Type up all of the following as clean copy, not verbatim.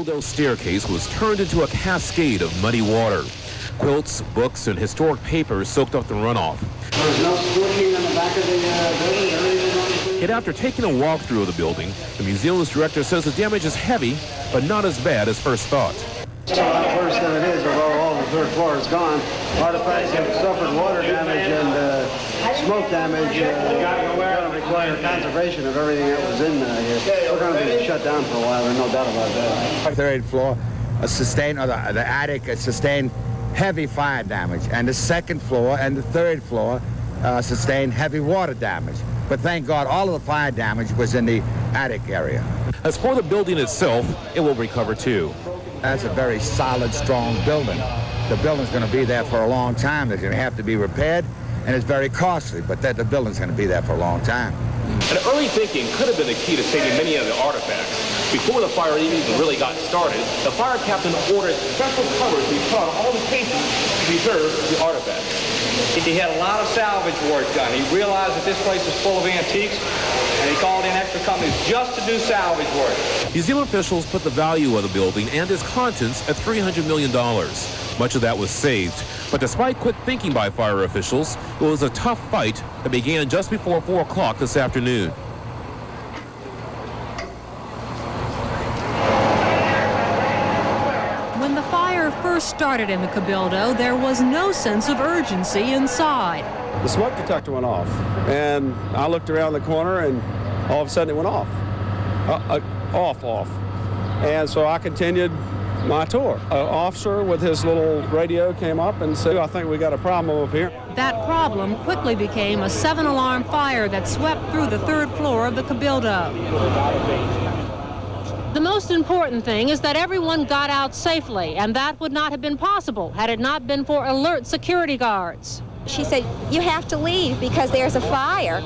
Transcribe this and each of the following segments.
Cabildo staircase was turned into a cascade of muddy water. Quilts, books, and historic papers soaked up the runoff. There's no squishing in the back of the building or anything? Yet after taking a walkthrough of the building, the museum's director says the damage is heavy, but not as bad as first thought. It's a lot worse than it is, although all the third floor is gone. Artifacts have suffered water damage and smoke damage. We're going to require conservation of everything that was in here. We're going to be shut down for a while, there's no doubt about that. The third floor sustained, or the attic sustained heavy fire damage, and the second floor and the third floor sustained heavy water damage. But thank God all of the fire damage was in the attic area. As for the building itself, it will recover too. That's a very solid, strong building. The building's going to be there for a long time. It's going to have to be repaired, and it's very costly, but the building's going to be there for a long time. And early thinking could have been the key to saving many of the artifacts. Before the fire even really got started, the fire captain ordered special covers to be put on all the cases to preserve the artifacts. He had a lot of salvage work done. He realized that this place was full of antiques, and he called in extra companies just to do salvage work. Museum officials put the value of the building and its contents at $300 million. Much of that was saved. But despite quick thinking by fire officials, it was a tough fight that began just before 4 o'clock this afternoon. When the fire first started in the Cabildo, there was no sense of urgency inside. The smoke detector went off, and I looked around the corner, and all of a sudden it went off. Off. And so I continued my tour. An officer with his little radio came up and said, I think we got a problem up here. That problem quickly became a 7-alarm fire that swept through the third floor of the Cabildo. The most important thing is that everyone got out safely, and that would not have been possible had it not been for alert security guards. She said, you have to leave because there's a fire.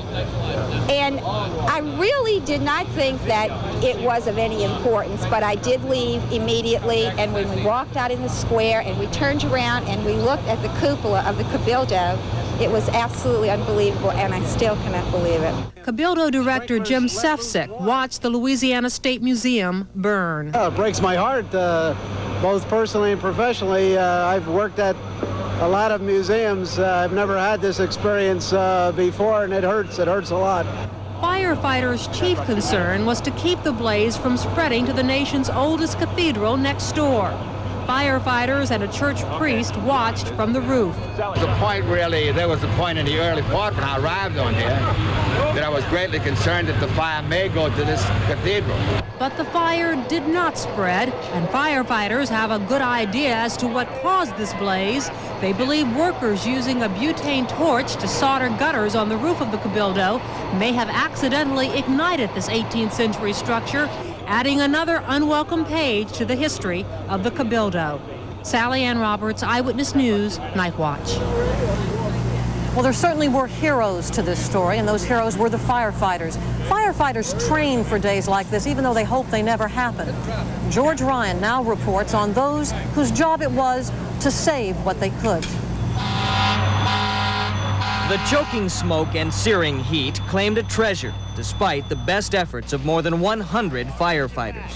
And I really did not think that it was of any importance, but I did leave immediately. And when we walked out in the square and we turned around and we looked at the cupola of the Cabildo, it was absolutely unbelievable, and I still cannot believe it. Cabildo director Jim Sefcik watched the Louisiana State Museum burn. It breaks my heart, both personally and professionally. I've worked at a lot of museums. I've never had this experience before, and it hurts a lot. Firefighters' chief concern was to keep the blaze from spreading to the nation's oldest cathedral next door. Firefighters and a church priest watched from the roof. There was a point in the early part when I arrived on here that I was greatly concerned that the fire may go to this cathedral. But the fire did not spread, and firefighters have a good idea as to what caused this blaze. They believe workers using a butane torch to solder gutters on the roof of the Cabildo may have accidentally ignited this 18th century structure, adding another unwelcome page to the history of the Cabildo. Sally Ann Roberts, Eyewitness News, Night Watch. Well, there certainly were heroes to this story, and those heroes were the firefighters. Firefighters train for days like this, even though they hope they never happen. George Ryan now reports on those whose job it was to save what they could. The choking smoke and searing heat claimed a treasure, despite the best efforts of more than 100 firefighters.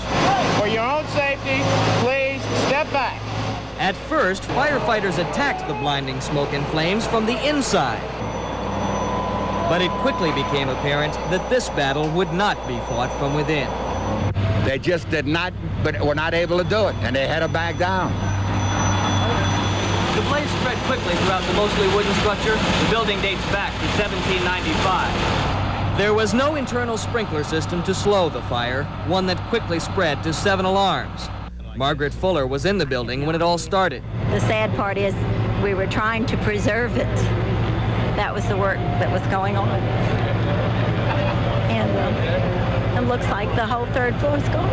For your own safety, please step back. At first, firefighters attacked the blinding smoke and flames from the inside. But it quickly became apparent that this battle would not be fought from within. They just did not, but were not able to do it, and they had to back down. The blaze spread quickly throughout the mostly wooden structure. The building dates back to 1795. There was no internal sprinkler system to slow the fire, one that quickly spread to 7 alarms. Margaret Fuller was in the building when it all started. The sad part is we were trying to preserve it. That was the work that was going on. And it looks like the whole third floor is gone.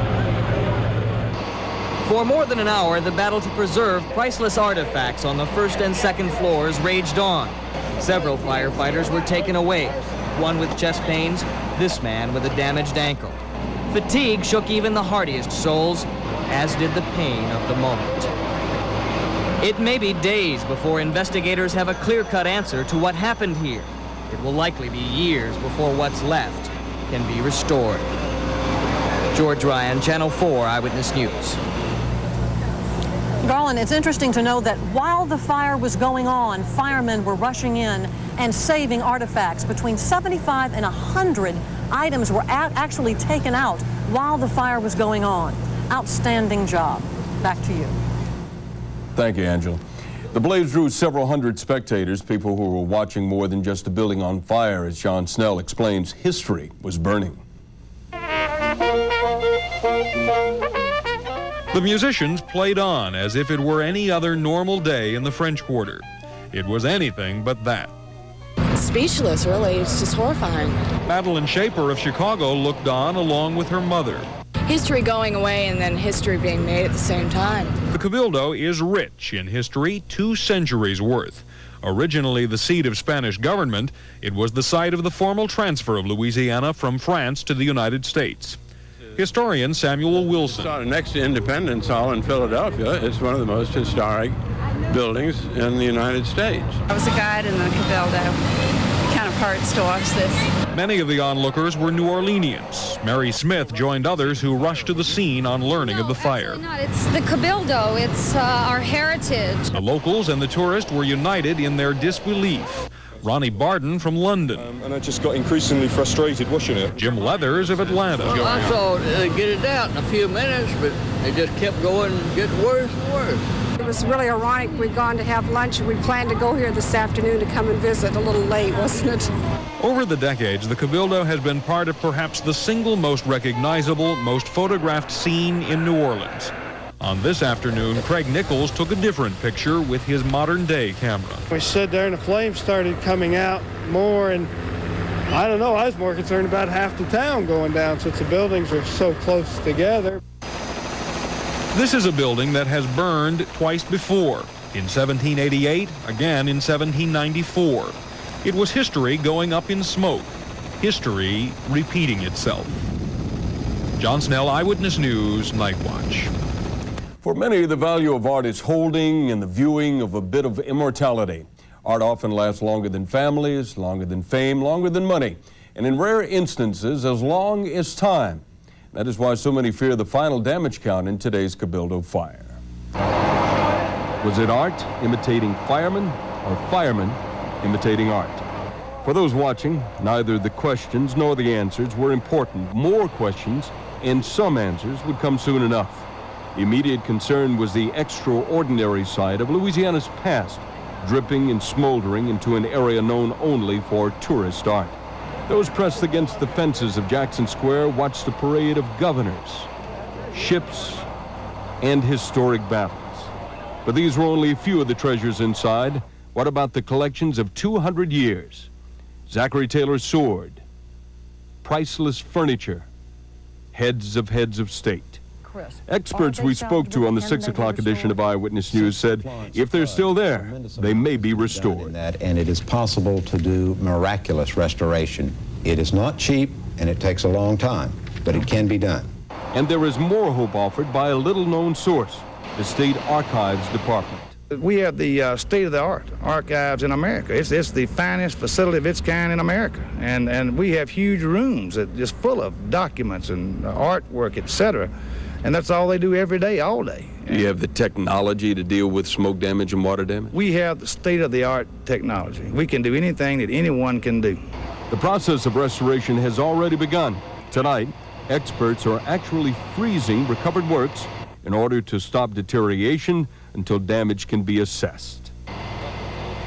For more than an hour, the battle to preserve priceless artifacts on the first and second floors raged on. Several firefighters were taken away, one with chest pains, this man with a damaged ankle. Fatigue shook even the hardiest souls, as did the pain of the moment. It may be days before investigators have a clear-cut answer to what happened here. It will likely be years before what's left can be restored. George Ryan, Channel 4 Eyewitness News. Garlan, it's interesting to know that while the fire was going on, firemen were rushing in and saving artifacts. Between 75 and 100 items were actually taken out while the fire was going on. Outstanding job. Back to you. Thank you, Angela. The blaze drew several hundred spectators, people who were watching more than just a building on fire. As John Snell explains, history was burning. The musicians played on as if it were any other normal day in the French Quarter. It was anything but that. Speechless, really. It's just horrifying. Madeline Shaper of Chicago looked on along with her mother. History going away and then history being made at the same time. The Cabildo is rich in history, 2 centuries worth. Originally the seat of Spanish government, it was the site of the formal transfer of Louisiana from France to the United States. Historian Samuel Wilson. Next to Independence Hall in Philadelphia, it's one of the most historic buildings in the United States. I was a guide in the Cabildo. It kind of hurts to watch this. Many of the onlookers were New Orleanians. Mary Smith joined others who rushed to the scene on learning of the fire. Not. It's the Cabildo. It's our heritage. The locals and the tourists were united in their disbelief. Ronnie Barden from London. And I just got increasingly frustrated watching it. Jim Leathers of Atlanta. Well, I saw it get it out in a few minutes, but it just kept going and getting worse and worse. It was really ironic. We'd gone to have lunch and we planned to go here this afternoon to come and visit. A little late, wasn't it? Over the decades, the Cabildo has been part of perhaps the single most recognizable, most photographed scene in New Orleans. On this afternoon, Craig Nichols took a different picture with his modern-day camera. We stood there and the flames started coming out more, and I don't know, I was more concerned about half the town going down since the buildings are so close together. This is a building that has burned twice before, in 1788, again in 1794. It was history going up in smoke, history repeating itself. John Snell, Eyewitness News, Night Watch. For many, the value of art is holding and the viewing of a bit of immortality. Art often lasts longer than families, longer than fame, longer than money, and in rare instances, as long as time. That is why so many fear the final damage count in today's Cabildo fire. Was it art imitating firemen or firemen imitating art? For those watching, neither the questions nor the answers were important. More questions and some answers would come soon enough. Immediate concern was the extraordinary side of Louisiana's past, dripping and smoldering into an area known only for tourist art. Those pressed against the fences of Jackson Square watched a parade of governors, ships, and historic battles. But these were only a few of the treasures inside. What about the collections of 200 years? Zachary Taylor's sword, priceless furniture, heads of state. Experts we spoke to on the 6 o'clock edition of Eyewitness News said if they're still there, they may be restored. And it is possible to do miraculous restoration. It is not cheap and it takes a long time, but it can be done. And there is more hope offered by a little-known source, the State Archives Department. We have the state-of-the-art archives in America. It's the finest facility of its kind in America. And we have huge rooms that just full of documents and artwork, etc. And that's all they do every day, all day. Do you have the technology to deal with smoke damage and water damage? We have the state-of-the-art technology. We can do anything that anyone can do. The process of restoration has already begun. Tonight, experts are actually freezing recovered works in order to stop deterioration until damage can be assessed.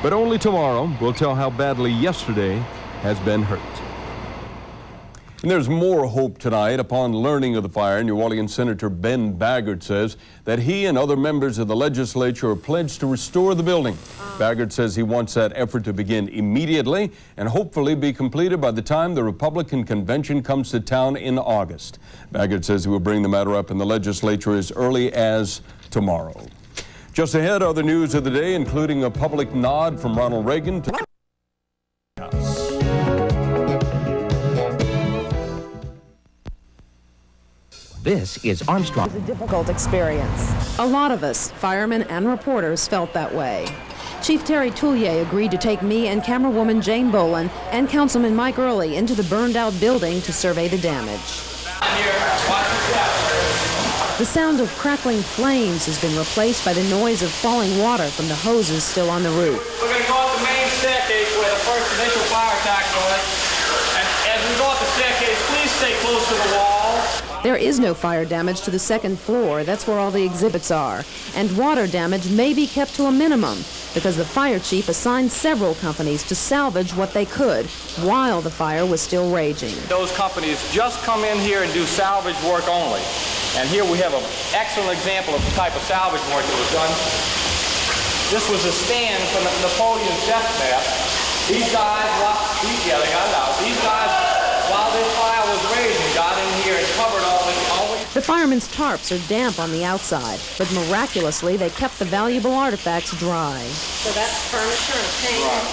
But only tomorrow will tell how badly yesterday has been hurt. And there's more hope tonight. Upon learning of the fire, New Orleans Senator Ben Baggert says that he and other members of the legislature are pledged to restore the building. Baggert says he wants that effort to begin immediately and hopefully be completed by the time the Republican convention comes to town in August. Baggert says he will bring the matter up in the legislature as early as tomorrow. Just ahead, other news of the day, including a public nod from Ronald Reagan to House. This is Armstrong. It was a difficult experience. A lot of us, firemen and reporters, felt that way. Chief Terry Toulier agreed to take me and camerawoman Jane Boland and Councilman Mike Early into the burned-out building to survey the damage. The sound of crackling flames has been replaced by the noise of falling water from the hoses still on the roof. We're going to go up the main staircase where the first initial fire attack was. And as we go up the staircase, please stay close to the wall. There is no fire damage to the second floor. That's where all the exhibits are. And water damage may be kept to a minimum because the fire chief assigned several companies to salvage what they could while the fire was still raging. Those companies just come in here and do salvage work only. And here we have an excellent example of the type of salvage work that was done. This was a stand from Napoleon's death mask. These guys, they got it out. These guys, while this fire was raging, got in here and covered all this. The firemen's tarps are damp on the outside, but miraculously they kept the valuable artifacts dry. So that's furniture and paint. Right.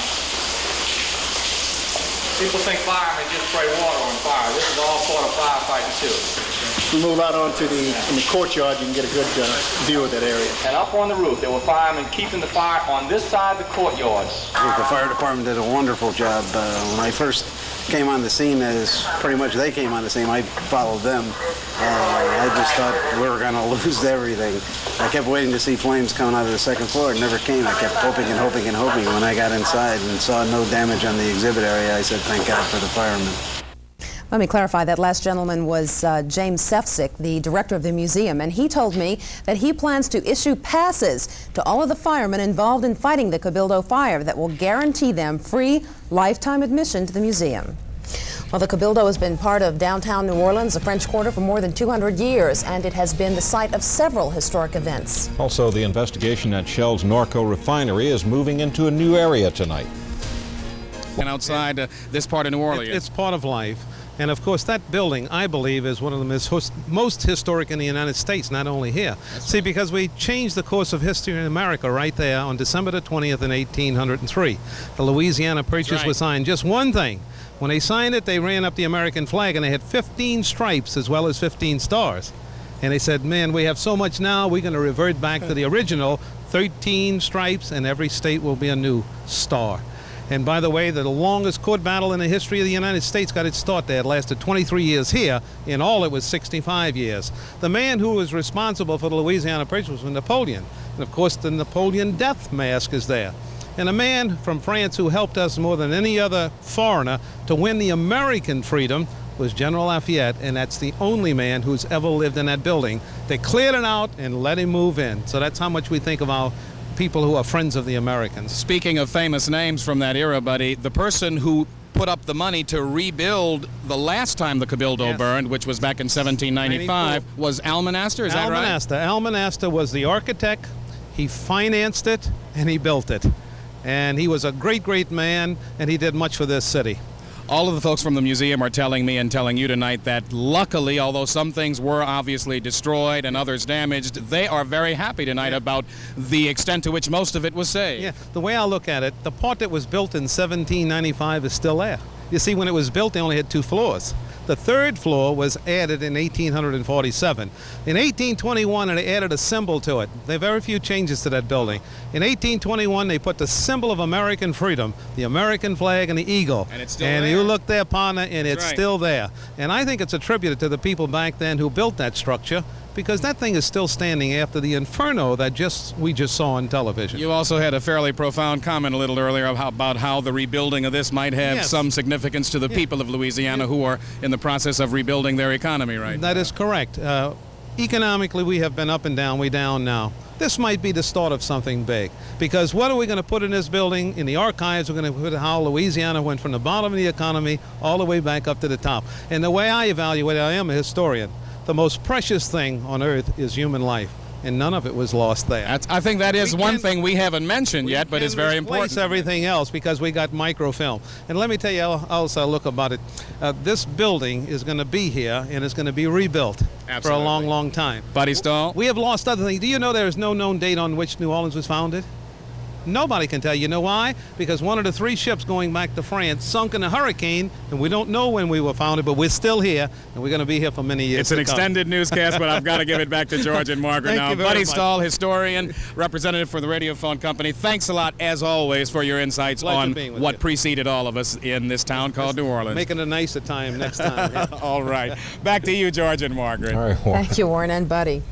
People think firemen just spray water on fire. This is all part of firefighting too. We move out onto in the courtyard, you can get a good view of that area. And up on the roof, there were firemen keeping the fire on this side of the courtyard. I think the fire department did a wonderful job. When I first came on the scene, as pretty much they came on the scene, I followed them. I just thought we were going to lose everything. I kept waiting to see flames coming out of the second floor. It never came. I kept hoping and hoping and hoping. When I got inside and saw no damage on the exhibit area, I said, thank God for the firemen. Let me clarify, that last gentleman was James Sefcik, the director of the museum, and he told me that he plans to issue passes to all of the firemen involved in fighting the Cabildo fire that will guarantee them free lifetime admission to the museum. Well, the Cabildo has been part of downtown New Orleans, the French Quarter, for more than 200 years, and it has been the site of several historic events. Also, the investigation at Shell's Norco refinery is moving into a new area tonight. And outside this part of New Orleans. It's part of life. And of course, that building, I believe, is one of the most historic in the United States, not only here. See, because we changed the course of history in America right there on December the 20th in 1803. The Louisiana Purchase was signed. Just one thing. When they signed it, they ran up the American flag, and they had 15 stripes as well as 15 stars. And they said, man, we have so much now, we're going to revert back to the original 13 stripes, and every state will be a new star. And by the way, the longest court battle in the history of the United States got its start there. It lasted 23 years here. In all, it was 65 years. The man who was responsible for the Louisiana Purchase was Napoleon. And of course, the Napoleon death mask is there. And a man from France who helped us more than any other foreigner to win the American freedom was General Lafayette, and that's the only man who's ever lived in that building. They cleared it out and let him move in. So that's how much we think of our people who are friends of the Americans. Speaking of famous names from that era, buddy, the person who put up the money to rebuild the last time the Cabildo burned, which was back in 1795, was Almonaster, is that right? Almonaster was the architect. He financed it, and he built it. And he was a great, great man, and he did much for this city. All of the folks from the museum are telling me and telling you tonight that luckily, although some things were obviously destroyed and others damaged, they are very happy tonight about the extent to which most of it was saved. Yeah, the way I look at it, the part that was built in 1795 is still there. You see, when it was built, they only had 2 floors. The 3rd floor was added in 1847. In 1821, they added a symbol to it. There are very few changes to that building. In 1821, they put the symbol of American freedom, the American flag and the eagle. And it's still there. And you look there, partner, and it's still there. And I think it's attributed to the people back then who built that structure, because that thing is still standing after the inferno that we just saw on television. You also had a fairly profound comment a little earlier about how the rebuilding of this might have some significance to the people of Louisiana who are in the process of rebuilding their economy right now. That is correct. Economically, we have been up and down. We're down now. This might be the start of something big, because what are we going to put in this building? In the archives, we're going to put how Louisiana went from the bottom of the economy all the way back up to the top. And the way I evaluate it, I am a historian. The most precious thing on earth is human life, and none of it was lost there. I think that is one thing we haven't mentioned yet, but it's very important. Everything else, because we got microfilm. And let me tell you also look about it. This building is going to be here, and it's going to be rebuilt for a long, long time. Buddy Stahl? We have lost other things. Do you know there is no known date on which New Orleans was founded? Nobody can tell. You know why? Because one of the 3 ships going back to France sunk in a hurricane, and we don't know when we were founded, but we're still here, and we're going to be here for many years. It's an extended newscast, but I've got to give it back to George and Margaret now. Buddy Stahl, historian, representative for the Radiophone Company. Thanks a lot, as always, for your insights on what preceded all of us in this town called New Orleans. Making a nicer time next time. Yeah. All right. Back to you, George and Margaret. Thank you, Warren and Buddy.